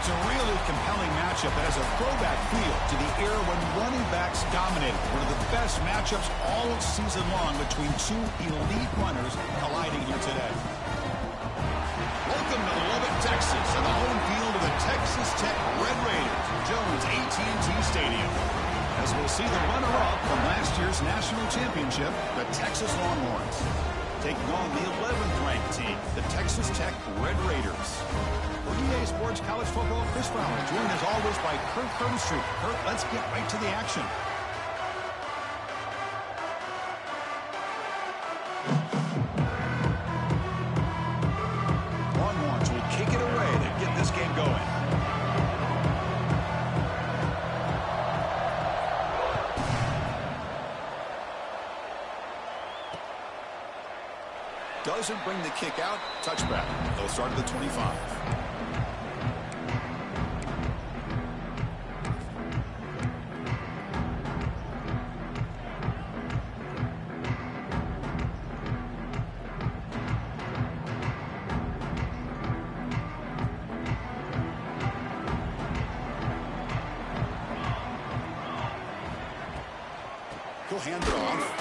It's a really compelling matchup that has a throwback feel to the era when running backs dominated. One of the best matchups all season long between two elite runners colliding here today. Welcome to Lubbock, Texas, and the home field of the Texas Tech Red Raiders, Jones AT&T Stadium. As we'll see the runner-up from last year's national championship, the Texas Longhorns, taking on the 11th ranked team, the Texas Tech Red Raiders. For EA Sports College Football, Chris Fowler, joined as always by Kurt Curtis. Kurt, let's get right to the action. Longhorns will kick it away to get this game going. Doesn't bring the kick out. Touchback. They'll start at the 25. He'll hand it off.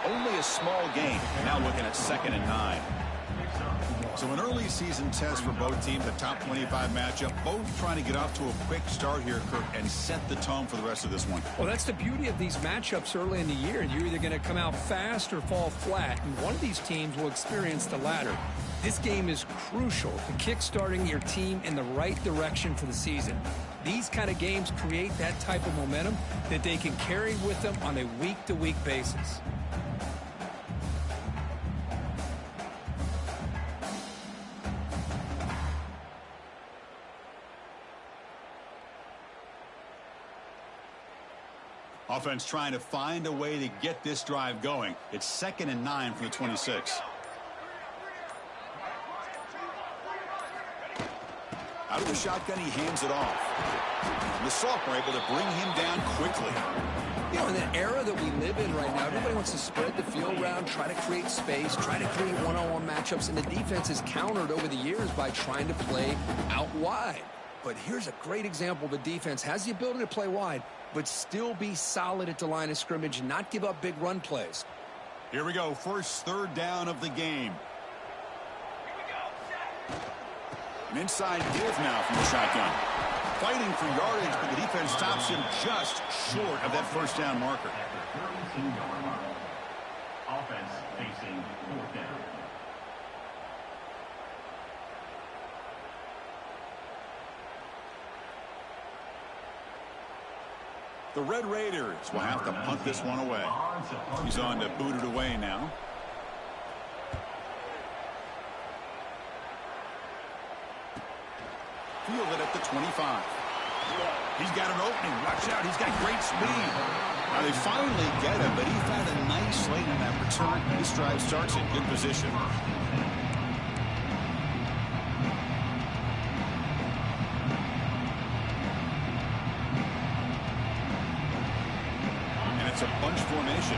Only a small gain. Now looking at 2nd and 9. So an early season test for both teams, the top 25 matchup. Both trying to get off to a quick start here, Kirk, and set the tone for the rest of this one. Well, that's the beauty of these matchups early in the year. You're either going to come out fast or fall flat, and one of these teams will experience the latter. This game is crucial to kick-starting your team in the right direction for the season. These kind of games create that type of momentum that they can carry with them on a week-to-week basis. Offense trying to find a way to get this drive going. It's 2nd and 9 from the 26. Out of the shotgun, he hands it off. And the sophomore able to bring him down quickly. You know, in the era that we live in right now, everybody wants to spread the field around, try to create space, try to create one-on-one matchups, and the defense is countered over the years by trying to play out wide. But here's a great example. The defense has the ability to play wide, but still be solid at the line of scrimmage and not give up big run plays. Here we go. First third down of the game. An inside give now from the shotgun. Fighting for yardage, but the defense stops him just short of that first down marker. Offense facing 4th down. The Red Raiders will have to punt this one away. He's on to boot it away now. Fielded at the 25. He's got an opening. Watch out. He's got great speed. Now they finally get him, but he found a nice lane in that return. This drive starts in good position. It's a bunch formation.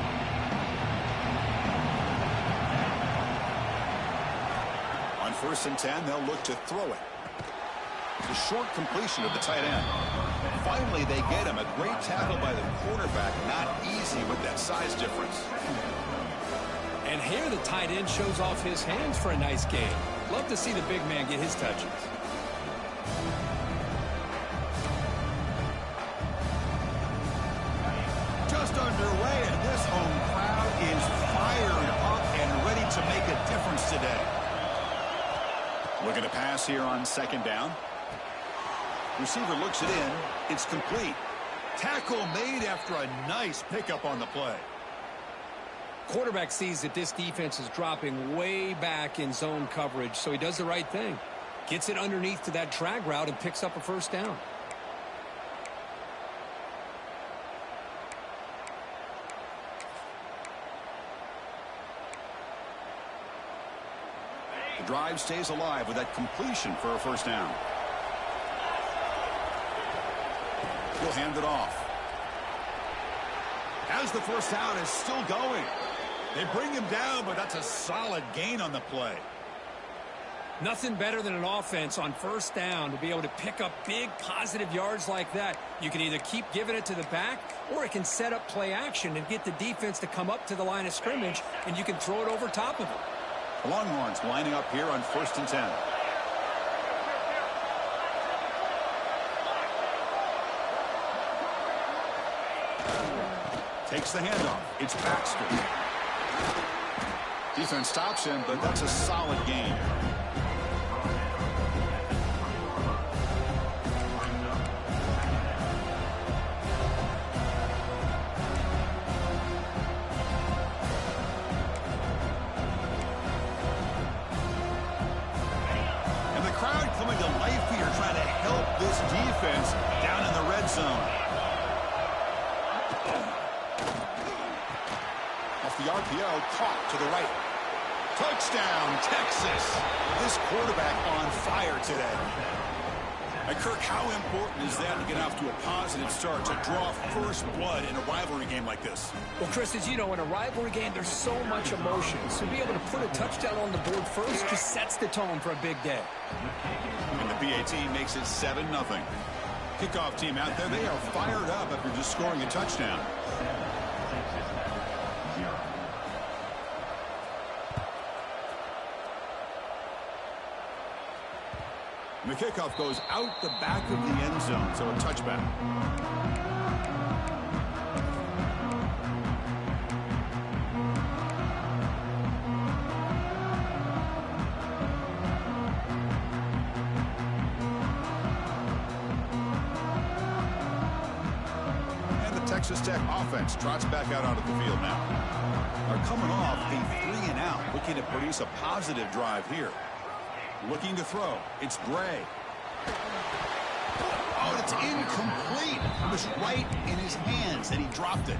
On 1st and 10, they'll look to throw it. The short completion of the tight end. Finally, they get him. A great tackle by the quarterback. Not easy with that size difference. And here the tight end shows off his hands for a nice game. Love to see the big man get his touches. Just underway, and this home crowd is fired up and ready to make a difference today. Looking to pass here on 2nd down. Receiver looks it in. It's complete. Tackle made after a nice pickup on the play. Quarterback sees that this defense is dropping way back in zone coverage, so he does the right thing. Gets it underneath to that drag route and picks up a first down. The drive stays alive with that completion for a first down. He'll hand it off. As the first down is still going. They bring him down, but that's a solid gain on the play. Nothing better than an offense on first down to be able to pick up big positive yards like that. You can either keep giving it to the back, or it can set up play action and get the defense to come up to the line of scrimmage, and you can throw it over top of it. The Longhorns lining up here on 1st and 10. Takes the handoff. It's Baxter. Defense stops him, but that's a solid gain. And the crowd coming to life here, trying to help this defense down in the red zone. The RPO caught to the right. Touchdown, Texas. This quarterback on fire today. And Kirk, how important is that to get off to a positive start, to draw first blood in a rivalry game like this? Well, Chris, as you know, in a rivalry game, there's so much emotion. So to be able to put a touchdown on the board first just sets the tone for a big day. And the BAT makes it 7-0. Kickoff team out there, they are fired up after just scoring a touchdown. And the kickoff goes out the back of the end zone, so a touchback. And the Texas Tech offense trots back out onto the field now. Are coming off a 3-and-out, looking to produce a positive drive here. Looking to throw. It's Gray. Oh, it's incomplete. It was right in his hands, and he dropped it.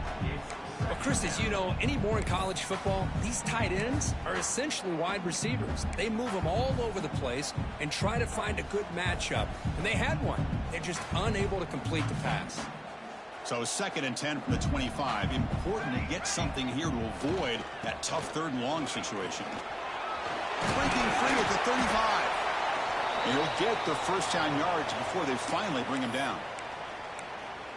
Well, Chris, as you know, anymore in college football, these tight ends are essentially wide receivers. They move them all over the place and try to find a good matchup. And they had one. They're just unable to complete the pass. So 2nd and 10 from the 25. Important to get something here to avoid that tough 3rd and long situation. Breaking free at the 35. And he'll get the first down yards before they finally bring him down.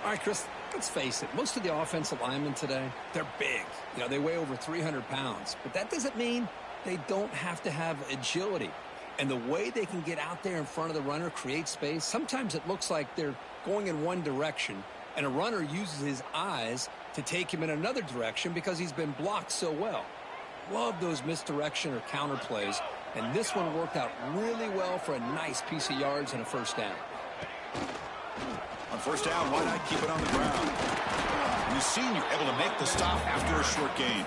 All right, Chris, let's face it. Most of the offensive linemen today, they're big. You know, they weigh over 300 pounds. But that doesn't mean they don't have to have agility. And the way they can get out there in front of the runner, create space, sometimes it looks like they're going in one direction, and a runner uses his eyes to take him in another direction because he's been blocked so well. Love those misdirection or counter plays, and this one worked out really well for a nice piece of yards and a first down. On first down, why not keep it on the ground? And the senior able to make the stop after a short gain.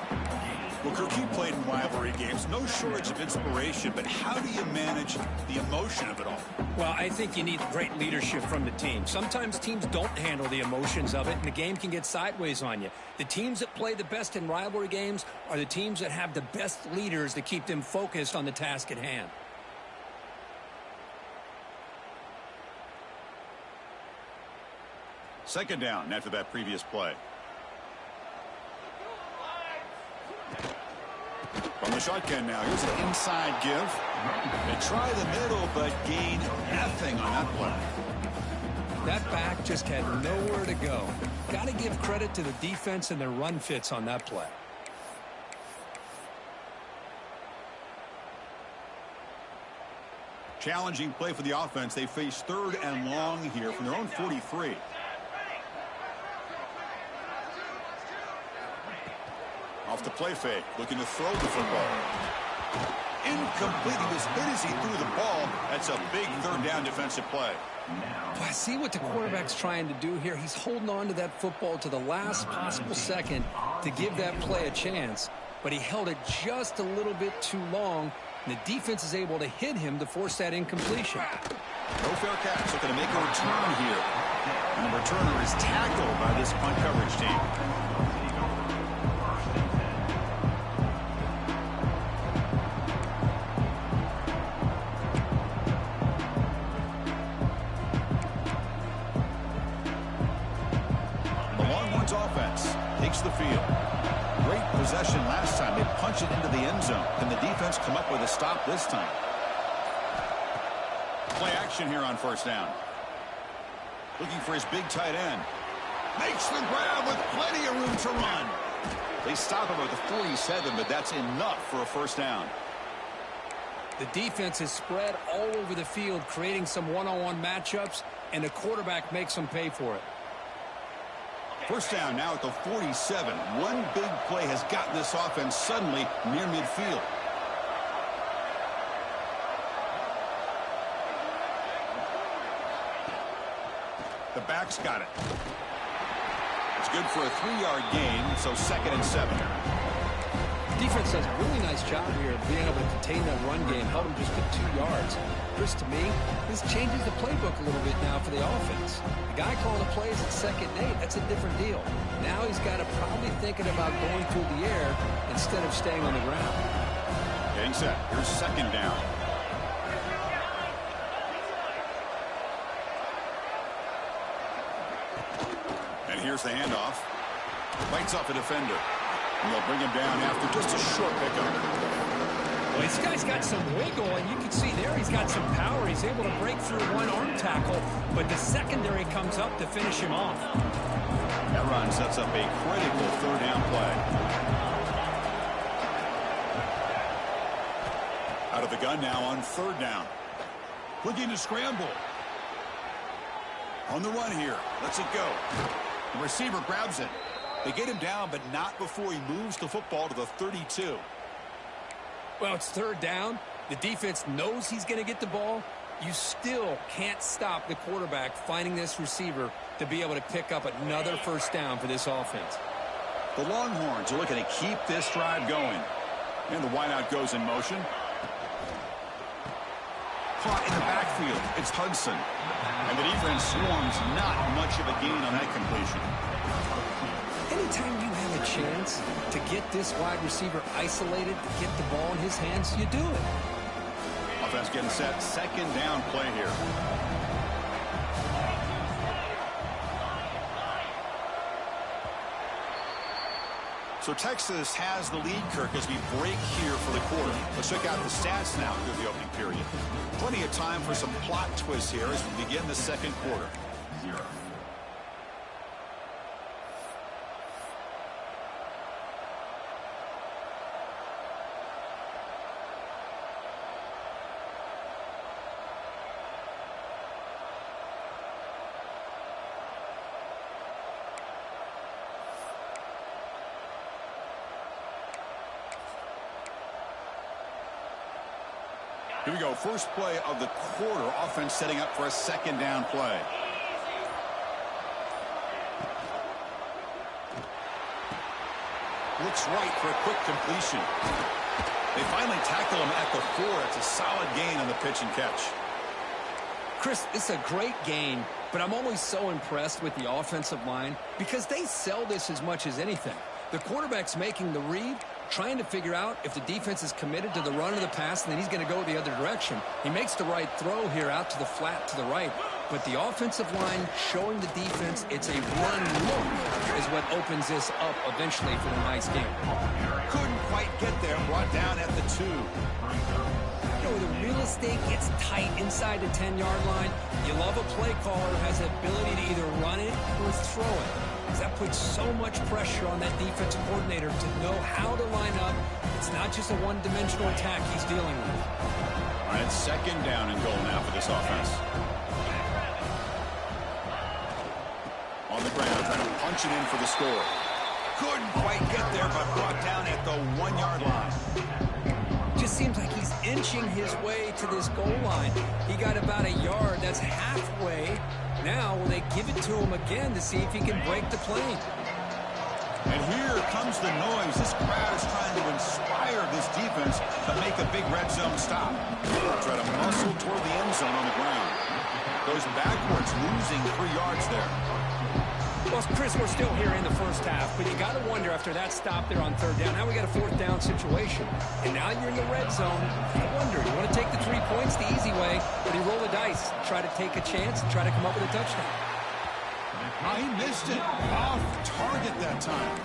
Well, Kirk, you played in rivalry games. No shortage of inspiration, but how do you manage the emotion of it all? Well, I think you need great leadership from the team. Sometimes teams don't handle the emotions of it, and the game can get sideways on you. The teams that play the best in rivalry games are the teams that have the best leaders to keep them focused on the task at hand. Second down after that previous play. From the shotgun now, here's an inside give. They try the middle, but gain nothing on that play. That back just had nowhere to go. Got to give credit to the defense and their run fits on that play. Challenging play for the offense. They face 3rd and long here from their own 43. Off the play fake, looking to throw the football. Incomplete. He was hit as he threw the ball. That's a big 3rd down defensive play. Well, I see what the quarterback's trying to do here. He's holding on to that football to the last possible second to give that play a chance, but he held it just a little bit too long, and the defense is able to hit him to force that incompletion. No fair catch. Looking to make a return here. And the returner is tackled by this punt coverage team. Offense takes the field. Great possession last time. They punch it into the end zone. Can the defense come up with a stop this time? Play action here on first down. Looking for his big tight end. Makes the grab with plenty of room to run. They stop him at the 47, but that's enough for a first down. The defense is spread all over the field, creating some one-on-one matchups, and the quarterback makes them pay for it. First down now at the 47. One big play has gotten this offense suddenly near midfield. The back's got it. It's good for a 3-yard gain, so 2nd and 7. Defense does a really nice job here of being able to contain that run game, help them just get 2 yards. Chris, to me, this changes the playbook a little bit now for the offense. The guy calling the plays at 2nd and 8, that's a different deal. Now he's got to probably thinking about going through the air instead of staying on the ground. Getting set. Here's 2nd down. And here's the handoff. Bites off a defender. And they'll bring him down after just a short pickup. Well, this guy's got some wiggle, and you can see there he's got some power. He's able to break through one arm tackle, but the secondary comes up to finish him off. That run sets up a critical 3rd down play. Out of the gun now on 3rd down. Looking to scramble. On the run here. Lets it go. The receiver grabs it. They get him down, but not before he moves the football to the 32. Well, it's 3rd down. The defense knows he's going to get the ball. You still can't stop the quarterback finding this receiver to be able to pick up another first down for this offense. The Longhorns are looking to keep this drive going. And the wideout goes in motion. Caught in the backfield. It's Hudson. And the defense swarms, not much of a gain on that completion. Anytime you have a chance to get this wide receiver isolated, to get the ball in his hands, you do it. Offense getting set. 2nd down play here. So Texas has the lead, Kirk, as we break here for the quarter. Let's check out the stats now through the opening period. Plenty of time for some plot twists here as we begin the 2nd quarter. 0. Here we go. First play of the quarter. Offense setting up for a 2nd down play. Looks right for a quick completion. They finally tackle him at the 4. It's a solid gain on the pitch and catch. Chris, it's a great gain, but I'm always so impressed with the offensive line because they sell this as much as anything. The quarterback's making the read, trying to figure out if the defense is committed to the run or the pass, and then he's going to go the other direction. He makes the right throw here out to the flat to the right, but the offensive line showing the defense it's a run look is what opens this up eventually for the nice game. Couldn't quite get there. Brought down at the 2. You know, the real estate gets tight inside the 10-yard line. You love a play caller who has the ability to either run it or throw it. That puts so much pressure on that defensive coordinator to know how to line up. It's not just a one-dimensional attack he's dealing with. All right, 2nd down and goal now for this offense. On the ground, trying to punch it in for the score. Couldn't quite get there, but brought down at the 1-yard line. Just seems like he's inching his way to this goal line. He got about a yard. That's halfway. Now will they give it to him again to see if he can break the plane? And here comes the noise. This crowd is trying to inspire this defense to make a big red zone stop. Try to muscle toward the end zone on the ground. Goes backwards, losing 3 yards there. Well, Chris, we're still here in the first half, but you got to wonder after that stop there on 3rd down, now we got a 4th down situation. And now you're in the red zone. I wonder, you want to take the 3 points the easy way, or do you roll the dice, try to take a chance, and try to come up with a touchdown? He missed it. Off target that time.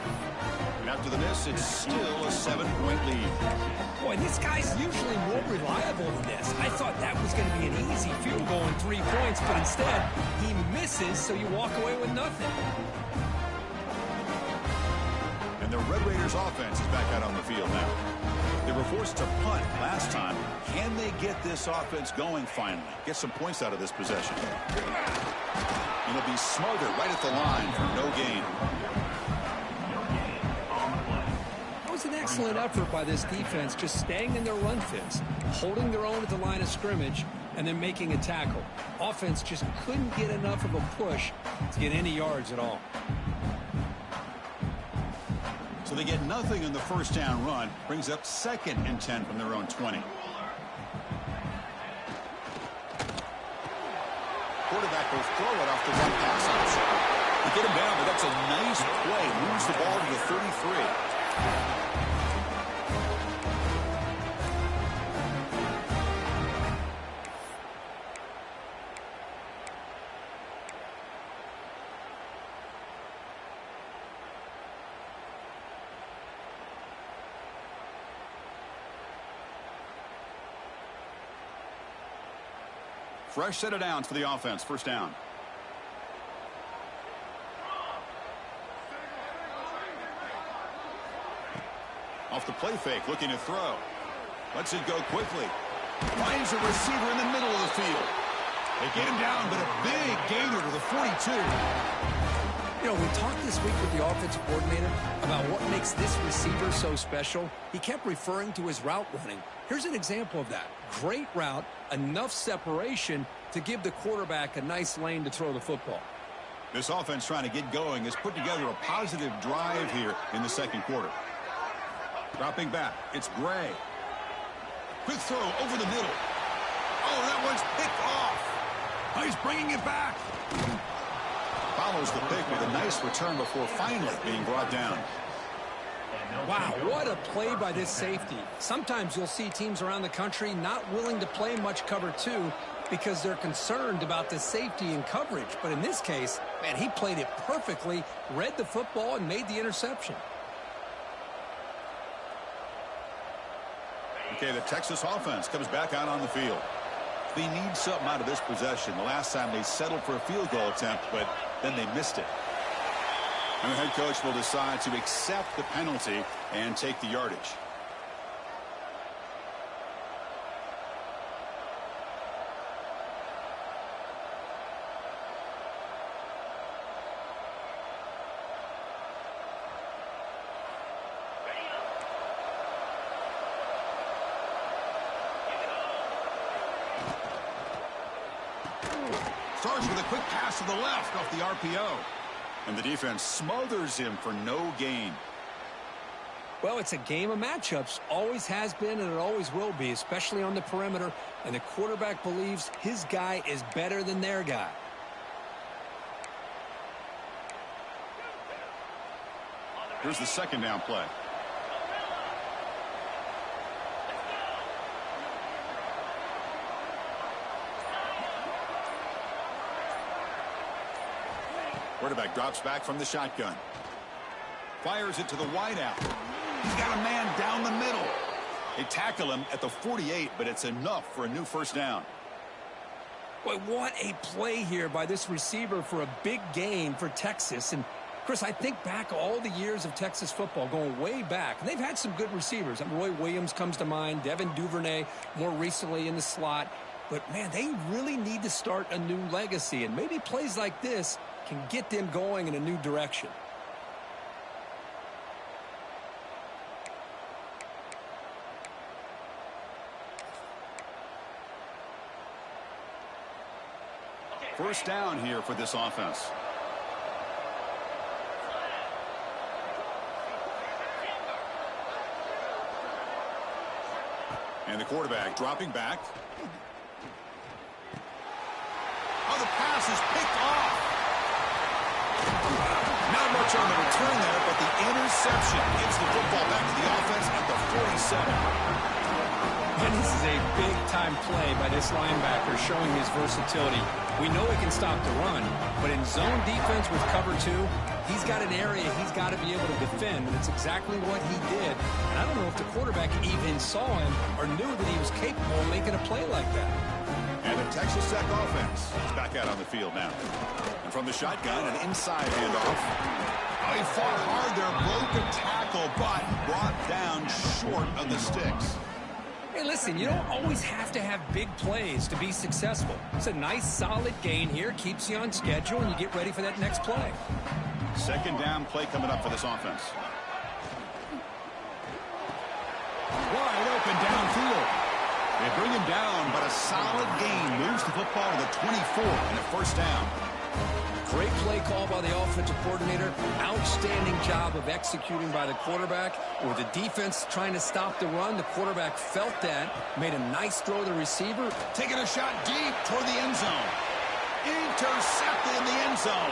And after the miss, it's still a 7-point lead. Boy, this guy's usually more reliable than this. I thought that was was going to be an easy field goal and 3 points, but instead, he misses, so you walk away with nothing. And the Red Raiders offense is back out on the field now. They were forced to punt last time. Can they get this offense going finally? Get some points out of this possession. And it'll be smothered right at the line for no gain. That was an excellent effort by this defense, just staying in their run fits, holding their own at the line of scrimmage, and then making a tackle. Offense just couldn't get enough of a push to get any yards at all. So they get nothing in the first down run. Brings up 2nd and 10 from their own 20. Quarterback will throw it off the one pass option. They get him down, but that's a nice play. Moves the ball to the 33. Fresh set of downs for the offense. First down. Off the play fake, looking to throw. Lets it go quickly. Finds a receiver in the middle of the field. They get him down, but a big gainer to the 42. You know, we talked this week with the offensive coordinator about what makes this receiver so special. He kept referring to his route running. Here's an example of that. Great route, enough separation to give the quarterback a nice lane to throw the football. This offense trying to get going has put together a positive drive here in the second quarter. Dropping back, it's Gray. Quick throw over the middle. Oh, that one's picked off. Oh, he's bringing it back. Follows the pick with a nice return before finally being brought down. Wow, what a play by this safety. Sometimes you'll see teams around the country not willing to play much cover 2 because they're concerned about the safety and coverage. But in this case, man, he played it perfectly, read the football, and made the interception. Okay, the Texas offense comes back out on the field. They need something out of this possession. The last time they settled for a field goal attempt, but then they missed it. And the head coach will decide to accept the penalty and take the yardage. Starts with a quick pass to the left off the RPO. And the defense smothers him for no gain. Well, it's a game of matchups. Always has been, and it always will be, especially on the perimeter. And the quarterback believes his guy is better than their guy. Here's the second down play. Quarterback drops back from the shotgun. Fires it to the wideout. He's got a man down the middle. They tackle him at the 48, but it's enough for a new first down. Boy, what a play here by this receiver for a big gain for Texas. And, Chris, I think back all the years of Texas football, going way back. And they've had some good receivers. Roy Williams comes to mind, Devin Duvernay more recently in the slot. But, man, they really need to start a new legacy. And maybe plays like this can get them going in a new direction. First down here for this offense. And the quarterback dropping back. Oh, the pass is picked off. Not much on the return there, but the interception gives the football back to the offense at the 47. And this is a big-time play by this linebacker showing his versatility. We know he can stop the run, but in zone defense with cover 2, he's got an area he's got to be able to defend, and it's exactly what he did. And I don't know if the quarterback even saw him or knew that he was capable of making a play like that. Texas Tech offense is back out on the field now. And from the shotgun, an inside handoff. Oh, he fought hard there, broke a tackle, but brought down short of the sticks. Hey, listen, you don't always have to have big plays to be successful. It's a nice, solid gain here, keeps you on schedule, and you get ready for that next play. Second down play coming up for this offense. Wide open downfield. They bring him down, but a solid gain moves the football to the 24 and a first down. Great play call by the offensive coordinator. Outstanding job of executing by the quarterback. With the defense trying to stop the run, the quarterback felt that, made a nice throw to the receiver. Taking a shot deep toward the end zone. Intercepted in the end zone.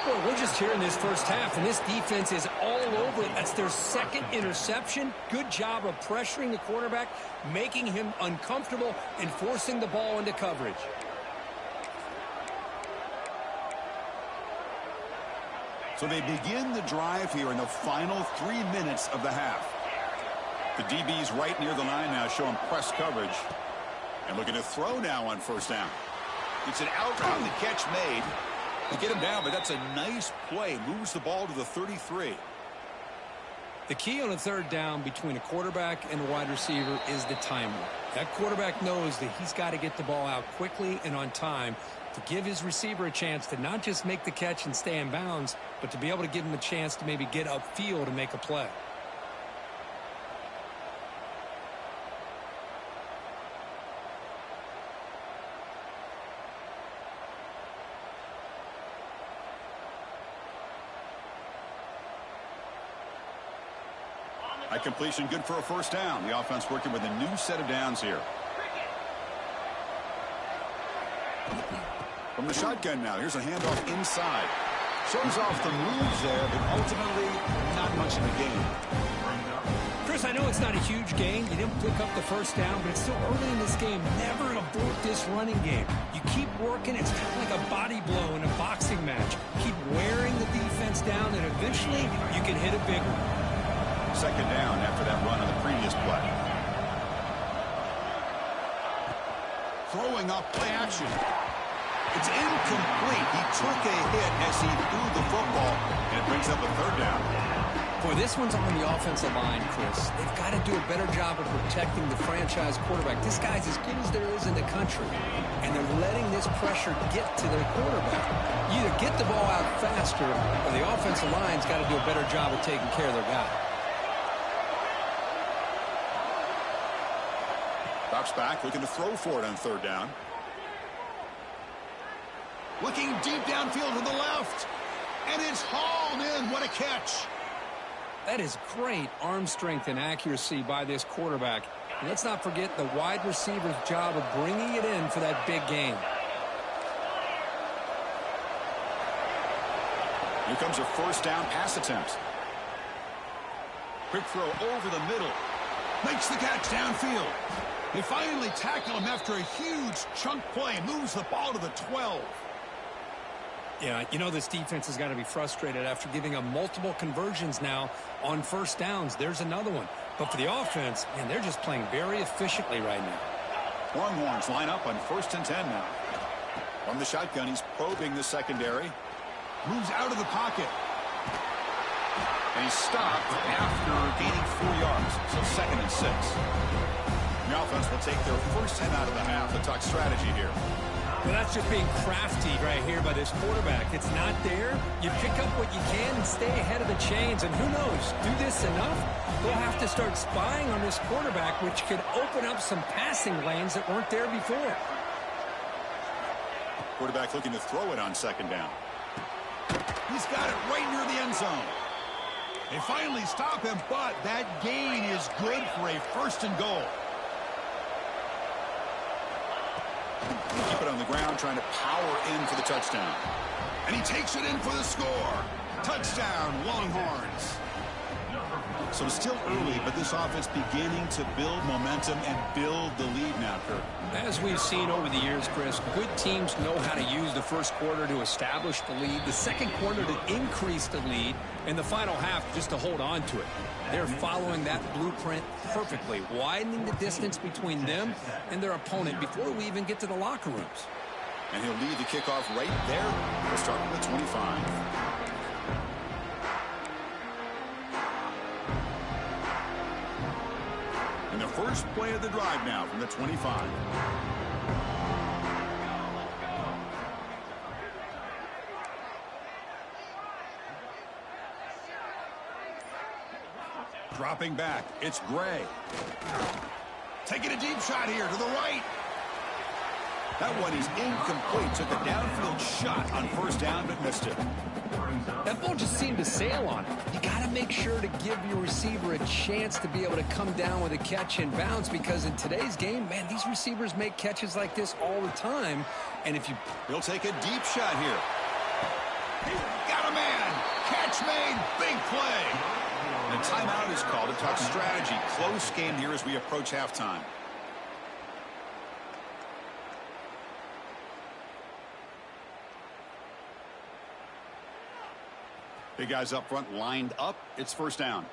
Well, we're just here in this first half, and this defense is all over it. That's their second interception. Good job of pressuring the quarterback, making him uncomfortable, and forcing the ball into coverage. So they begin the drive here in the final 3 minutes of the half. The DB's right near the line now, showing press coverage. And looking to throw now on first down. It's an out route, the catch made. They get him down, but that's a nice play. Moves the ball to the 33. The key on a third down between a quarterback and a wide receiver is the timing. That quarterback knows that he's got to get the ball out quickly and on time to give his receiver a chance to not just make the catch and stay in bounds, but to be able to give him a chance to maybe get upfield and make a play. High completion, good for a first down. The offense working with a new set of downs here. From the shotgun now, here's a handoff inside. Shows off the moves there, but ultimately not much of a gain. Chris, I know it's not a huge gain. You didn't pick up the first down, but it's still early in this game. Never abort this running game. You keep working. It's kind of like a body blow in a boxing match. Keep wearing the defense down, and eventually you can hit a big one. Second down after that run on the previous play. Throwing off play action. It's incomplete. He took a hit as he threw the football, and it brings up a third down. Boy, this one's on the offensive line, Chris. They've got to do a better job of protecting the franchise quarterback. This guy's as good as there is in the country, and they're letting this pressure get to their quarterback. You either get the ball out faster, or the offensive line's got to do a better job of taking care of their guy. Drops back, looking to throw for it on third down. Looking deep downfield to the left. And it's hauled in. What a catch. That is great arm strength and accuracy by this quarterback. And let's not forget the wide receiver's job of bringing it in for that big game. Here comes a first down pass attempt. Quick throw over the middle. Makes the catch downfield. They finally tackle him after a huge chunk play. Moves the ball to the 12. Yeah, you know this defense has got to be frustrated after giving them multiple conversions now on first downs. There's another one. But for the offense, man, they're just playing very efficiently right now. Longhorns line up on 1st and 10 now. From the shotgun, he's probing the secondary. Moves out of the pocket. And he's stopped after gaining 4 yards. So 2nd and 6. The offense will take their first 10 out of the half to talk strategy here. Well, that's just being crafty right here by this quarterback. It's not there. You pick up what you can and stay ahead of the chains. And who knows, do this enough, they'll have to start spying on this quarterback, which could open up some passing lanes that weren't there before. Quarterback looking to throw it on 2nd down. He's got it right near the end zone. They finally stop him, but that gain is good for a 1st and goal. Keep it on the ground, trying to power in for the touchdown. And he takes it in for the score. Touchdown, Longhorns. So it's still early, but this offense beginning to build momentum and build the lead now, Kirk. As we've seen over the years, Chris, good teams know how to use the first quarter to establish the lead, the second quarter to increase the lead, in the final half just to hold on to it. They're following that blueprint perfectly, widening the distance between them and their opponent before we even get to the locker rooms. And he'll lead the kickoff right there. We'll start with the 25. And the first play of the drive now from the 25. Dropping back, it's Gray. Taking a deep shot here to the right. That one is incomplete. Took a downfield shot on first down, but missed it. That ball just seemed to sail on it. You got to make sure to give your receiver a chance to be able to come down with a catch and bounce, because in today's game, man, these receivers make catches like this all the time. And if you... He'll take a deep shot here. Got a man. Catch made. Big play. And a timeout is called to talk strategy. Close game here as we approach halftime. Big guys up front lined up. It's first down.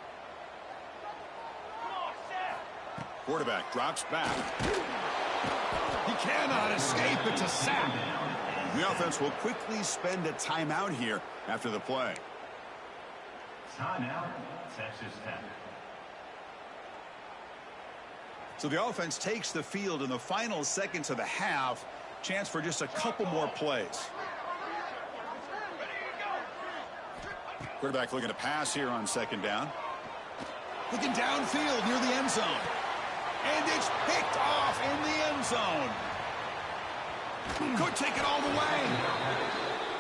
Quarterback drops back. He cannot escape. It's a sack. The offense will quickly spend a timeout here after the play. Timeout, Texas Tech. So the offense takes the field in the final seconds of the half. Chance for just a couple more plays. Quarterback looking to pass here on second down. Looking downfield near the end zone. And it's picked off in the end zone. Could take it all the way.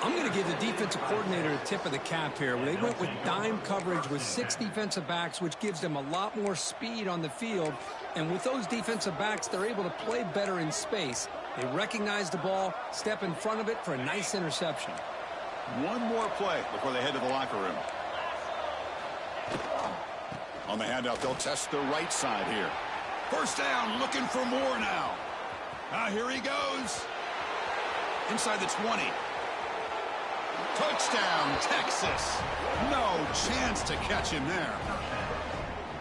I'm going to give the defensive coordinator a tip of the cap here. They went with dime coverage with 6 defensive backs, which gives them a lot more speed on the field. And with those defensive backs, they're able to play better in space. They recognize the ball, step in front of it for a nice interception. One more play before they head to the locker room. On the handout, they'll test the right side here. First down, looking for more now. Here he goes. Inside the 20. Touchdown, Texas. No chance to catch him there.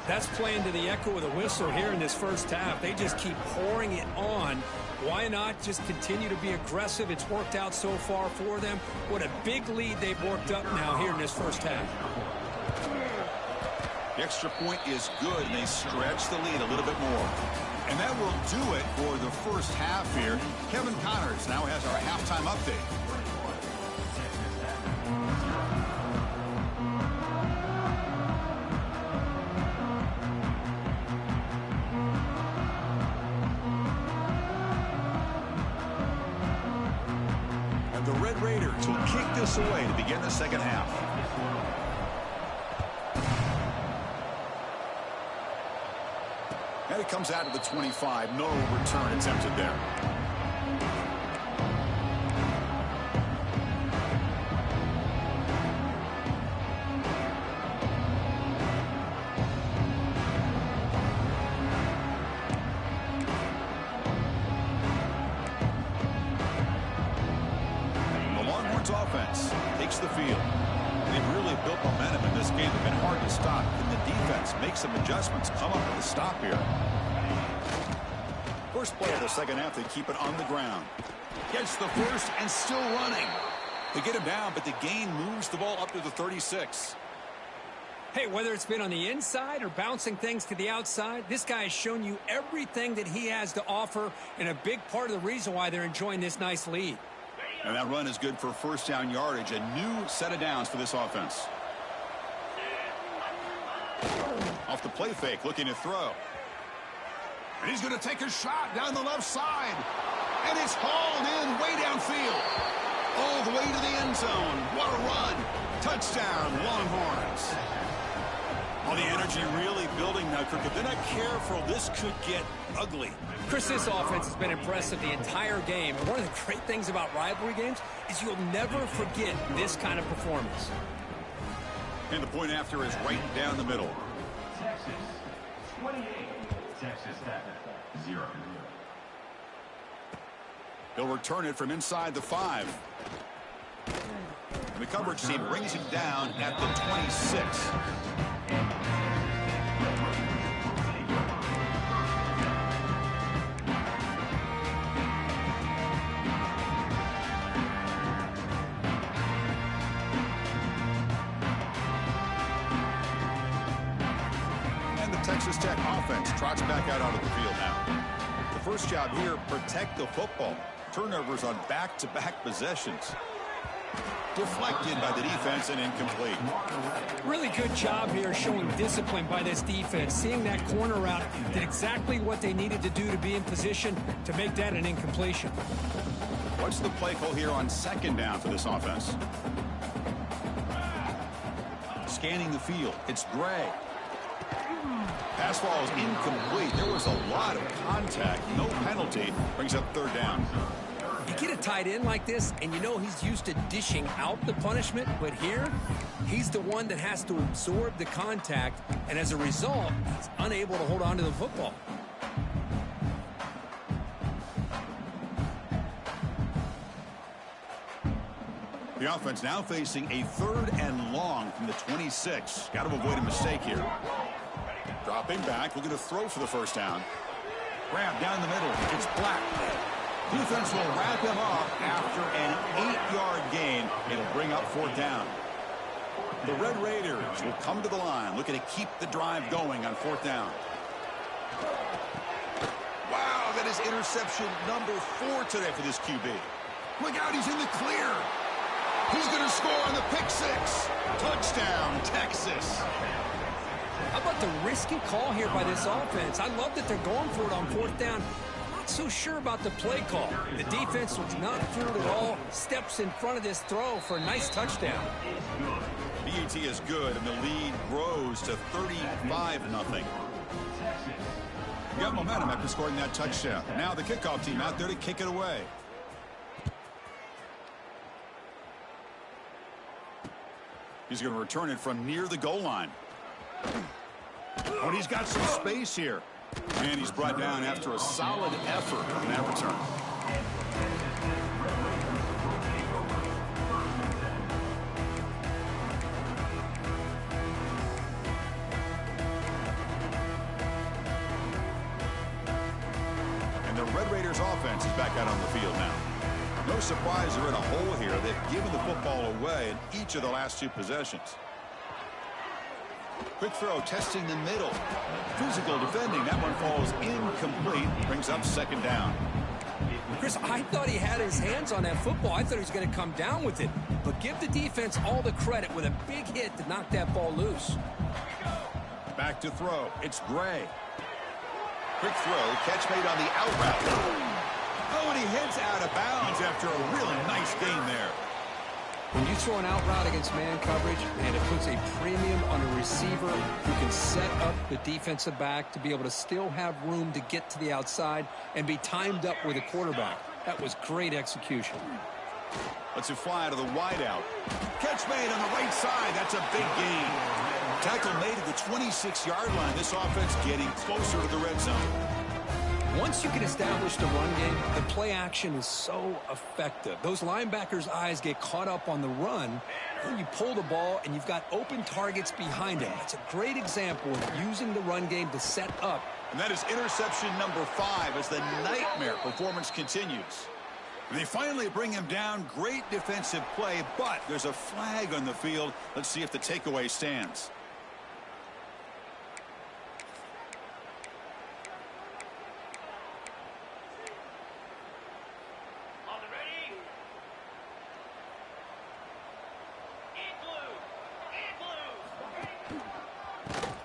That's playing to the echo of the whistle here in this first half. They just keep pouring it on. Why not just continue to be aggressive? It's worked out so far for them. What a big lead they've worked up now here in this first half. The extra point is good, and they stretch the lead a little bit more. And that will do it for the first half here. Kevin Connors now has our halftime update. And the Red Raiders will kick this away to begin the second half. And it comes out to the 25. No return attempted there. The Longhorns offense takes the field. They've really built momentum in this game. They've been hard to stop. Can the defense make some adjustments, come up with a stop here? First play of the second half, they keep it on the ground. Gets the first and still running. They get him down, but the gain moves the ball up to the 36. Hey, whether it's been on the inside or bouncing things to the outside, this guy has shown you everything that he has to offer, and a big part of the reason why they're enjoying this nice lead. And that run is good for first down yardage. A new set of downs for this offense. Off the play fake, looking to throw. And he's going to take a shot down the left side. And it's hauled in way downfield. All the way to the end zone. What a run. Touchdown, Longhorns. All the energy really building now, Kirk. If they're not careful, this could get ugly. Chris, this offense has been impressive the entire game. And one of the great things about rivalry games is you'll never forget this kind of performance. And the point after is right down the middle. Texas 28, Texas Tech 0. They'll return it from inside the 5. The coverage team brings him down at the 26. And the Texas Tech offense trots back out onto the field now. The first job here, protect the football. Turnovers on back-to-back possessions. Deflected by the defense and incomplete. Really good job here showing discipline by this defense. Seeing that corner route, did exactly what they needed to do to be in position to make that an incompletion. What's the play call here on second down for this offense? Scanning the field. It's Gray. Pass ball is incomplete. There was a lot of contact. No penalty. Brings up third down. You get a tight end like this, and you know he's used to dishing out the punishment, but here, he's the one that has to absorb the contact, and as a result, he's unable to hold on to the football. The offense now facing a 3rd and long from the 26. Got to avoid a mistake here. Dropping back, looking to throw for the first down. Grab down the middle. It's Black. Defense will wrap him up after an 8-yard gain. It'll bring up 4th down. The Red Raiders will come to the line, looking to keep the drive going on 4th down. Wow, that is interception number 4 today for this QB. Look out, he's in the clear. He's going to score on the pick 6. Touchdown, Texas. How about the risky call here by this offense? I love that they're going for it on 4th down. Not so sure about the play call. The defense was not fooled at all. Steps in front of this throw for a nice touchdown. BAT is good, and the lead grows to 35-0. Got momentum after scoring that touchdown. Now the kickoff team out there to kick it away. He's going to return it from near the goal line. Oh, and he's got some space here. And he's brought down after a solid effort on that return. And the Red Raiders offense is back out on the field now. No surprise they're in a hole here. They've given the football away in each of the last 2 possessions. Quick throw, testing the middle. Physical defending. That one falls incomplete. Brings up 2nd down. Chris, I thought he had his hands on that football. I thought he was going to come down with it. But give the defense all the credit with a big hit to knock that ball loose. Back to throw. It's Gray. Quick throw. Catch made on the out route. Oh, and he heads out of bounds after a really nice gain there. When you throw an out route against man coverage, man, it puts a premium on a receiver who can set up the defensive back to be able to still have room to get to the outside and be timed up with a quarterback. That was great execution. Lets it fly out of the wideout. Catch made on the right side. That's a big gain. Tackle made at the 26-yard line. This offense getting closer to the red zone. Once you can establish the run game, the play action is so effective. Those linebackers' eyes get caught up on the run, then you pull the ball, and you've got open targets behind him. It's a great example of using the run game to set up. And that is interception number 5 as the nightmare performance continues. They finally bring him down. Great defensive play, but there's a flag on the field. Let's see if the takeaway stands.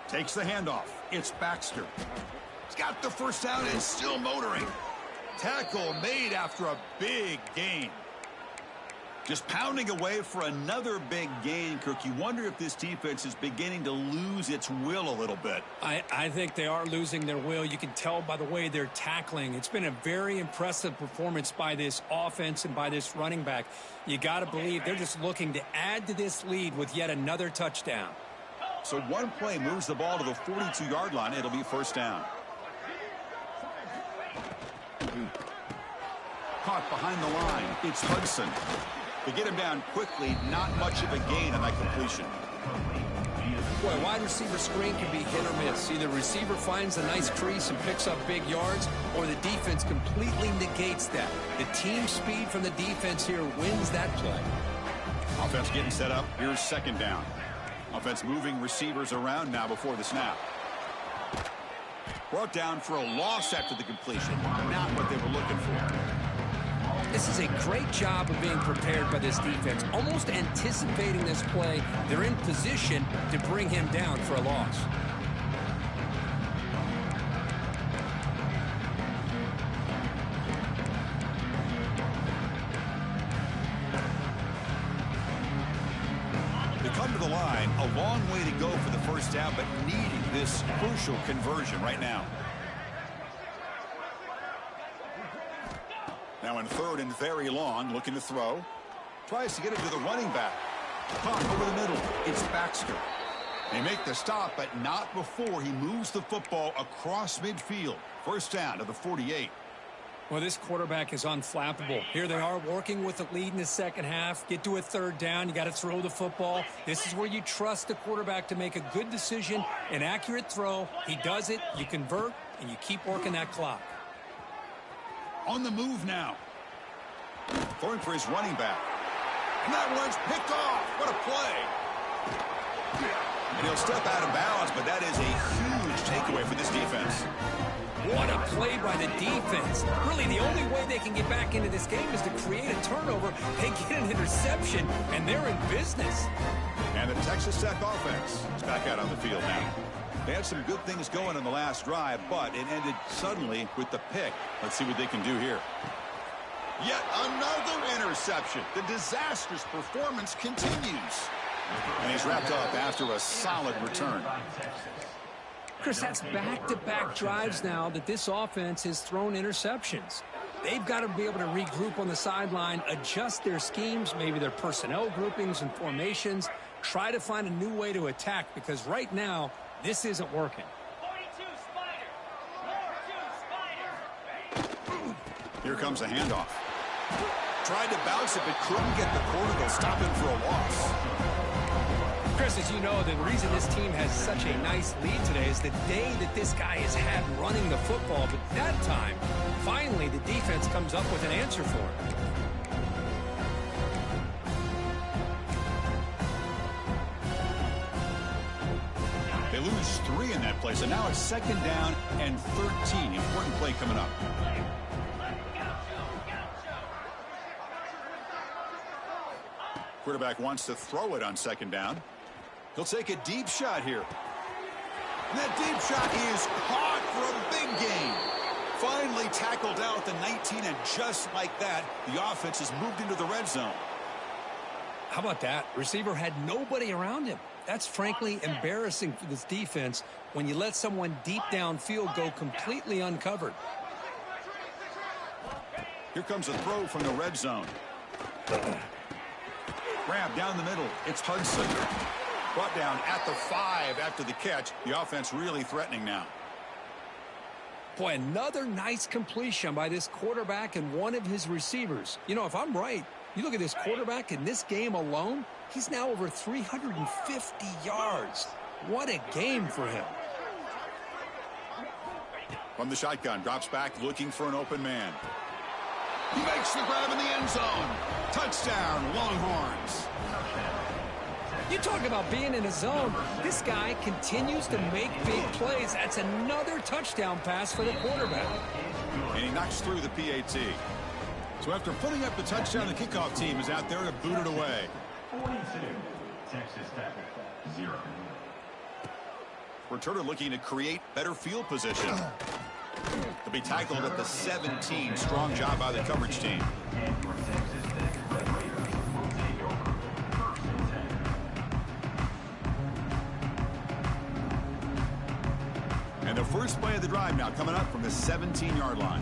Takes the handoff. It's Baxter. He's got the first down and still motoring. Tackle made after a big gain. Just pounding away for another big gain, Kirk. You wonder if this defense is beginning to lose its will a little bit. I think they are losing their will. You can tell by the way they're tackling. It's been a very impressive performance by this offense and by this running back. You got to believe they're just looking to add to this lead with yet another touchdown. So one play moves the ball to the 42-yard line. It'll be first down. Caught behind the line. It's Hudson. To get him down quickly, not much of a gain on that completion. Boy, a wide receiver screen can be hit or miss. Either receiver finds a nice crease and picks up big yards, or the defense completely negates that. The team speed from the defense here wins that play. Offense getting set up. Here's second down. Offense moving receivers around now before the snap. Brought down for a loss after the completion. Not what they were looking for. This is a great job of being prepared by this defense, almost anticipating this play. They're in position to bring him down for a loss. They come to the line, a long way to go for the first down, but needing this crucial conversion right now. Now in third and very long, looking to throw. Tries to get it to the running back. Pop over the middle. It's Baxter. They make the stop, but not before he moves the football across midfield. First down to the 48. Well, this quarterback is unflappable. Here they are working with the lead in the second half. Get to a third down. You got to throw the football. This is where you trust the quarterback to make a good decision, an accurate throw. He does it. You convert, and you keep working that clock. On the move now. Throwing for his running back. And that one's picked off. What a play. And he'll step out of bounds, but that is a huge takeaway for this defense. What a play by the defense. Really, the only way they can get back into this game is to create a turnover. They get an interception, and they're in business. And the Texas Tech offense is back out on the field now. They had some good things going in the last drive, but it ended suddenly with the pick. Let's see what they can do here. Yet another interception. The disastrous performance continues. And he's wrapped up after a solid return. Chris, that's back-to-back drives now that this offense has thrown interceptions. They've got to be able to regroup on the sideline, adjust their schemes, maybe their personnel groupings and formations, try to find a new way to attack, because right now, this isn't working. 42 Spider. Here comes a handoff. Tried to bounce it, but couldn't get the corner to stop him for a loss. Chris, as you know, the reason this team has such a nice lead today is the day that this guy has had running the football. But that time, finally, the defense comes up with an answer for it. They lose 3 in that play, so now it's second down and 13. Important play coming up. Quarterback wants to throw it on second down. He'll take a deep shot here. And that deep shot is caught for a big gain. Finally tackled out at the 19, and just like that, the offense has moved into the red zone. How about that? Receiver had nobody around him. That's frankly embarrassing for this defense when you let someone deep downfield go completely uncovered. Here comes a throw from the red zone. Grab down the middle. It's Hudson. Brought down at the 5 after the catch. The offense really threatening now. Boy, another nice completion by this quarterback and one of his receivers. You know, if I'm right, you look at this quarterback in this game alone, he's now over 350 yards. What a game for him. From the shotgun, drops back looking for an open man. He makes the grab in the end zone. Touchdown, Longhorns. You talk about being in a zone. This guy continues to make big plays. That's another touchdown pass for the quarterback. And he knocks through the PAT. So after putting up the touchdown, the kickoff team is out there to boot it away. 42, Texas Tech, 0. Returner looking to create better field position. To be tackled at the 17. Strong job by the coverage team. And the first play of the drive now coming up from the 17-yard line.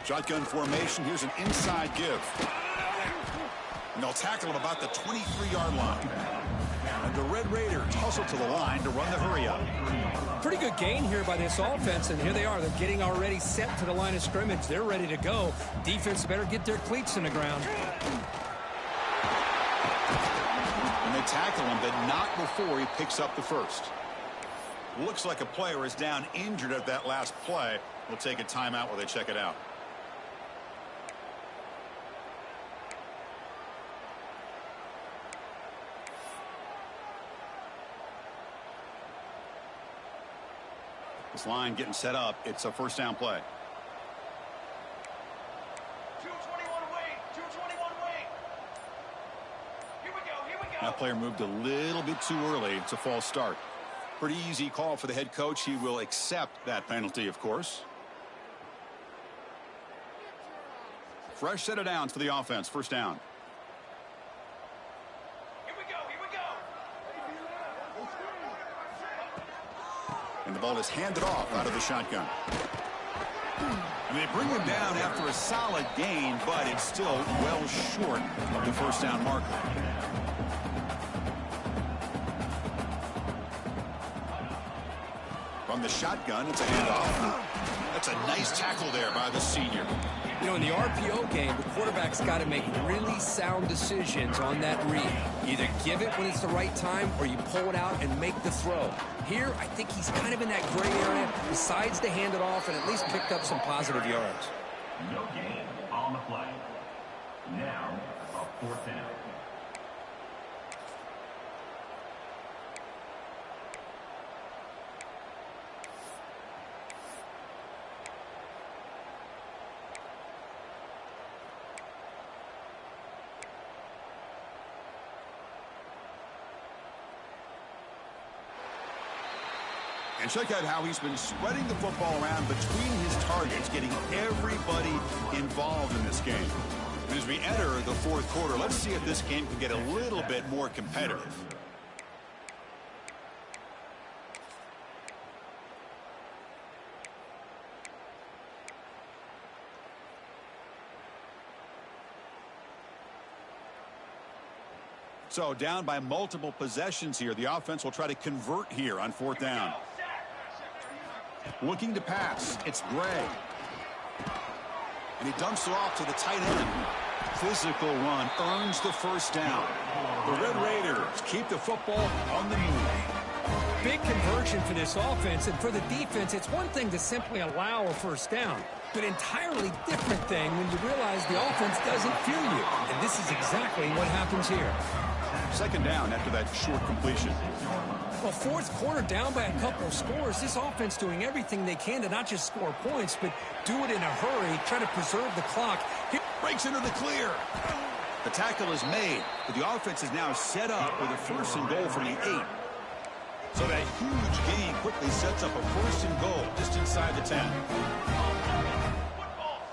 Shotgun formation. Here's an inside give. And they'll tackle him about the 23-yard line. And the Red Raiders hustle to the line to run the hurry-up. Pretty good gain here by this offense, and here they are. They're getting already set to the line of scrimmage. They're ready to go. Defense better get their cleats in the ground. And they tackle him, but not before he picks up the first. Looks like a player is down injured at that last play. We'll take a timeout while they check it out. This line getting set up. It's a first down play. 221 wing. 221 wing. Here we go. Here we go. That player moved a little bit too early. It's a false start. Pretty easy call for the head coach. He will accept that penalty, of course. Fresh set of downs for the offense. First down. Here we go. Here we go. And the ball is handed off out of the shotgun. And they bring him down after a solid gain, but it's still well short of the first down marker. From the shotgun, it's a handoff. That's a nice tackle there by the senior. You know, in the RPO game, the quarterback's got to make really sound decisions on that read. Either give it when it's the right time or you pull it out and make the throw. Here, I think he's kind of in that gray area, decides to hand it off and at least picked up some positive yards. No gain on the play. Now, a fourth down. And check out how he's been spreading the football around between his targets, getting everybody involved in this game. And as we enter the fourth quarter, let's see if this game can get a little bit more competitive. So down by multiple possessions here. The offense will try to convert here on fourth down. Looking to pass. It's Gray. And he dumps it off to the tight end. Physical run earns the first down. The Red Raiders keep the football on the move. Big conversion for this offense, and for the defense, it's one thing to simply allow a first down, but entirely different thing when you realize the offense doesn't fear you. And this is exactly what happens here. Second down after that short completion. Well, fourth quarter down by a couple of scores. This offense doing everything they can to not just score points, but do it in a hurry, try to preserve the clock. Here breaks into the clear. The tackle is made, but the offense is now set up with a first and goal from the 8. So that huge gain quickly sets up a first and goal just inside the 10. Football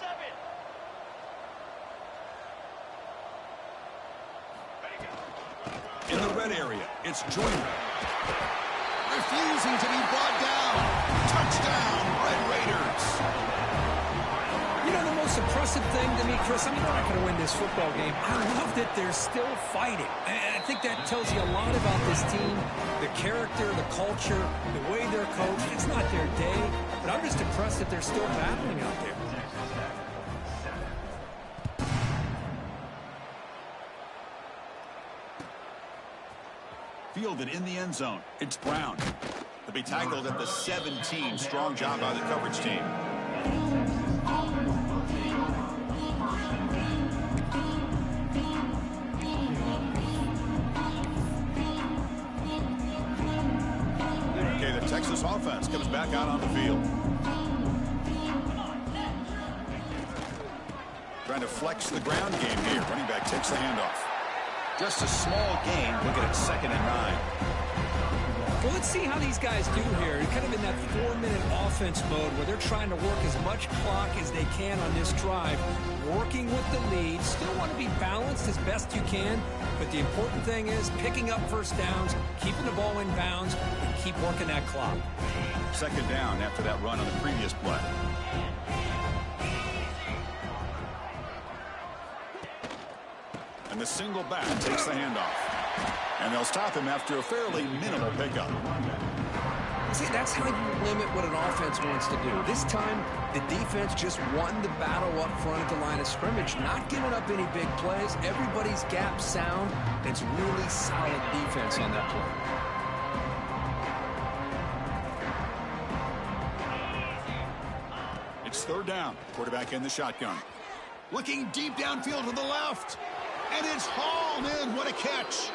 7. In the red area, it's Joyner. Refusing to be brought down. Touchdown, Red Raiders. You know, the most impressive thing to me, Chris, I mean, they're not going to win this football game. I love that they're still fighting. And I think that tells you a lot about this team, the character, the culture, the way they're coached. It's not their day, but I'm just impressed that they're still battling out there. Fielded in the end zone. It's Brown. They'll be tackled at the 17. Strong job by the coverage team. Okay, the Texas offense comes back out on the field. Trying to flex the ground game here. Running back takes the handoff. Just a small gain. Looking at 2nd and 9. Well, let's see how these guys do here. Kind of in that 4-minute offense mode where they're trying to work as much clock as they can on this drive, working with the lead. Still want to be balanced as best you can, but the important thing is picking up first downs, keeping the ball in bounds, and keep working that clock. 2nd down after that run on the previous play. And the single back takes the handoff. And they'll stop him after a fairly minimal pickup. See, that's how you limit what an offense wants to do. This time, the defense just won the battle up front at the line of scrimmage, not giving up any big plays. Everybody's gap sound. It's really solid defense on that play. It's third down. Quarterback in the shotgun. Looking deep downfield to the left. And it's hauled in. What a catch.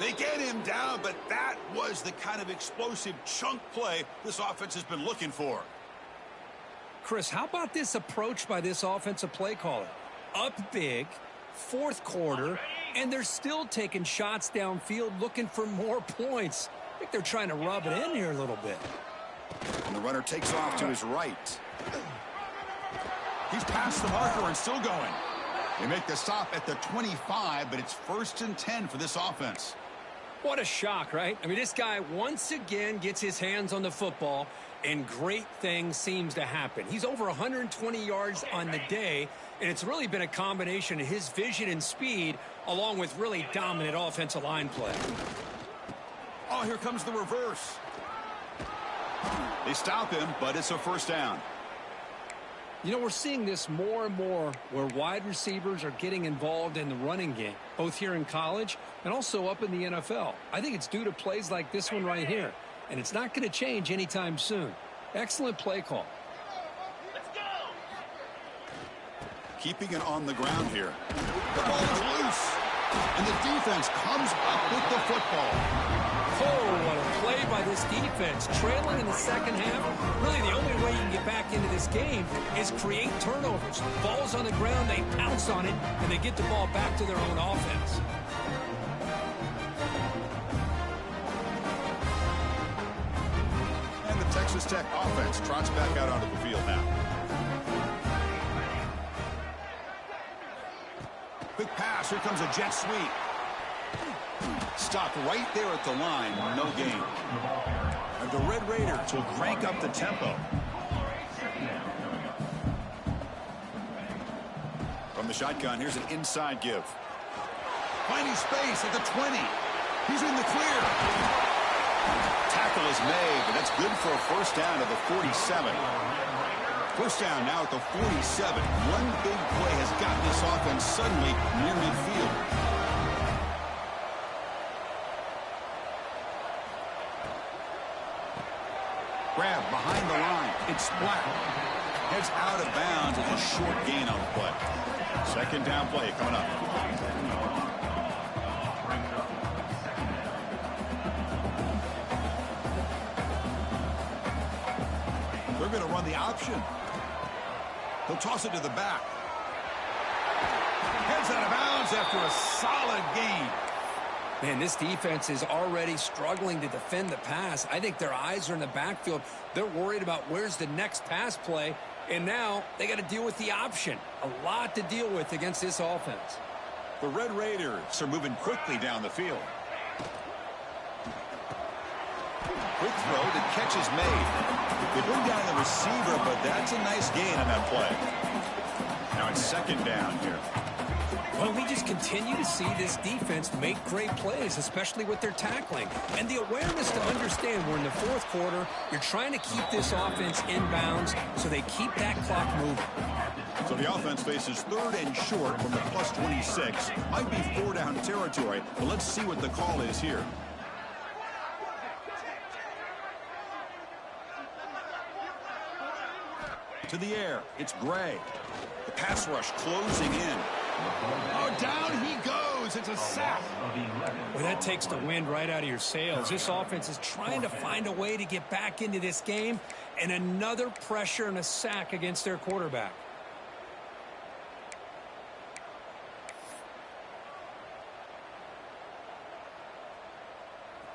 They get him down, but that was the kind of explosive chunk play this offense has been looking for. Chris, how about this approach by this offensive play caller? Up big, fourth quarter, and they're still taking shots downfield looking for more points. I think they're trying to rub it in here a little bit. And the runner takes off to his right. He's past the marker and still going. They make the stop at the 25, but it's 1st and 10 for this offense. What a shock, right? I mean, this guy once again gets his hands on the football, and great things seems to happen. He's over 120 yards on the day, and it's really been a combination of his vision and speed along with really dominant offensive line play. Oh, here comes the reverse. They stop him, but it's a first down. You know, we're seeing this more and more where wide receivers are getting involved in the running game, both here in college and also up in the NFL. I think it's due to plays like this one right here, and it's not going to change anytime soon. Excellent play call. Let's go. Keeping it on the ground here. The ball is loose, and the defense comes up with the football. Oh, what a play by this defense. Trailing in the second half. Really, the only way you can get back into this game is create turnovers. Ball's on the ground, they pounce on it, and they get the ball back to their own offense. And the Texas Tech offense trots back out onto the field now. Quick pass. Here comes a jet sweep. Stopped right there at the line. No gain. And the Red Raiders will crank up the tempo. From the shotgun, here's an inside give. Finding space at the 20. He's in the clear. Tackle is made, but that's good for a first down at the 47. First down now at the 47. One big play has gotten this offense suddenly near midfield. Grab behind the line. It's Black. Heads out of bounds with a short gain on the play. Second down play coming up. They're going to run the option. He'll toss it to the back. Heads out of bounds after a solid gain. Man, this defense is already struggling to defend the pass. I think their eyes are in the backfield. They're worried about where's the next pass play, and now they got to deal with the option. A lot to deal with against this offense. The Red Raiders are moving quickly down the field. Quick throw, the catch is made. They bring down the receiver, but that's a nice gain on that play. Now it's second down here. Well, we just continue to see this defense make great plays, especially with their tackling. And the awareness to understand we're in the fourth quarter, you're trying to keep this offense in bounds so they keep that clock moving. So the offense faces third and short from the plus 26. Might be four-down territory, but let's see what the call is here. To the air, it's Gray. The pass rush closing in. Oh, down he goes. It's a sack. Well, that takes the wind right out of your sails. This offense is trying to find a way to get back into this game, and another pressure and a sack against their quarterback.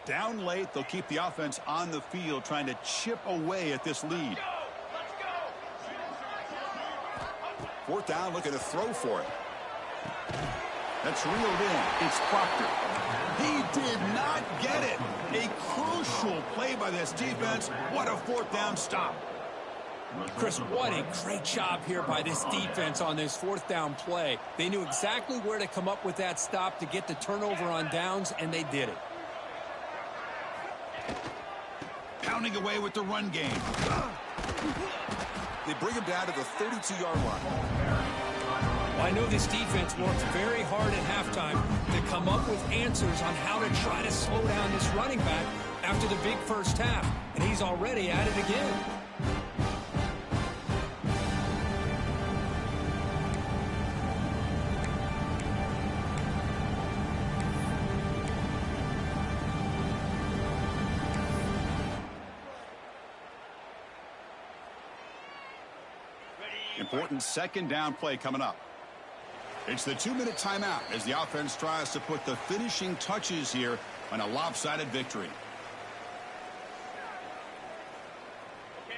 Down late, they'll keep the offense on the field trying to chip away at this lead. Fourth down, looking to throw for it. That's reeled in. It's Proctor. He did not get it. A crucial play by this defense. What a fourth down stop. Chris, what a great job here by this defense on this fourth down play. They knew exactly where to come up with that stop to get the turnover on downs, and they did it. Pounding away with the run game. They bring him down to the 32-yard line. Well, I know this defense worked very hard at halftime to come up with answers on how to try to slow down this running back after the big first half, and he's already at it again. Important second down play coming up. It's the 2-minute timeout as the offense tries to put the finishing touches here on a lopsided victory.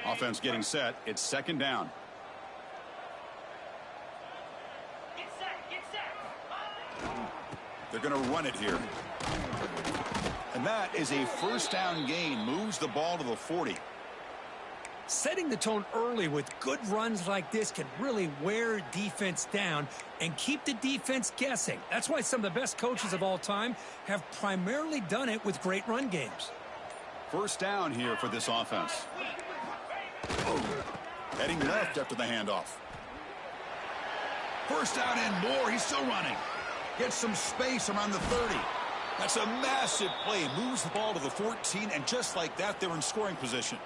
Offense getting set. It's second down. Get set, get set. They're going to run it here. And that is a first down gain. Moves the ball to the 40. Setting the tone early with good runs like this can really wear defense down and keep the defense guessing. That's why some of the best coaches of all time have primarily done it with great run games. First down here for this offense. Heading left after the handoff. First down and more. He's still running. Gets some space around the 30. That's a massive play. Moves the ball to the 14, and just like that, they're in scoring position.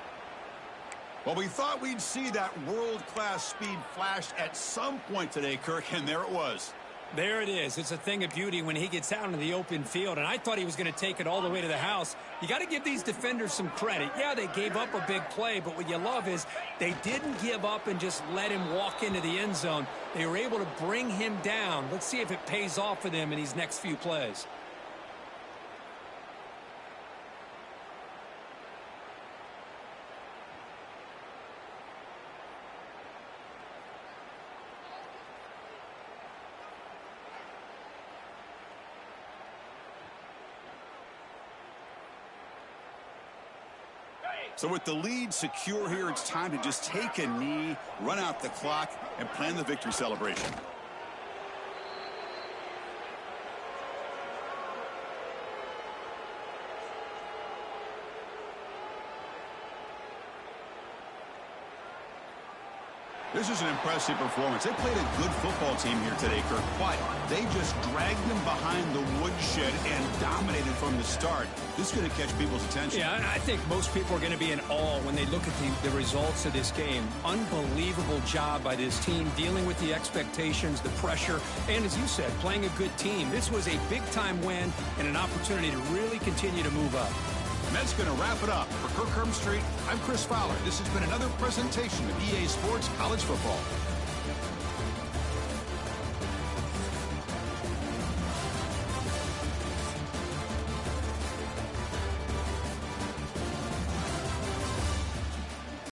Well, we thought we'd see that world-class speed flash at some point today, Kirk, and there it was. There it is. It's a thing of beauty when he gets out in the open field, and I thought he was going to take it all the way to the house. You got to give these defenders some credit. Yeah, they gave up a big play, but what you love is they didn't give up and just let him walk into the end zone. They were able to bring him down. Let's see if it pays off for them in these next few plays. So with the lead secure here, it's time to just take a knee, run out the clock, and plan the victory celebration. This is an impressive performance. They played a good football team here today, Kirk, but they just dragged them behind the woodshed and dominated from the start. This is going to catch people's attention. Yeah, I think most people are going to be in awe when they look at the results of this game. Unbelievable job by this team, dealing with the expectations, the pressure, and as you said, playing a good team. This was a big-time win and an opportunity to really continue to move up. And that's going to wrap it up. For Kirk Herbstreit, I'm Chris Fowler. This has been another presentation of EA Sports College Football.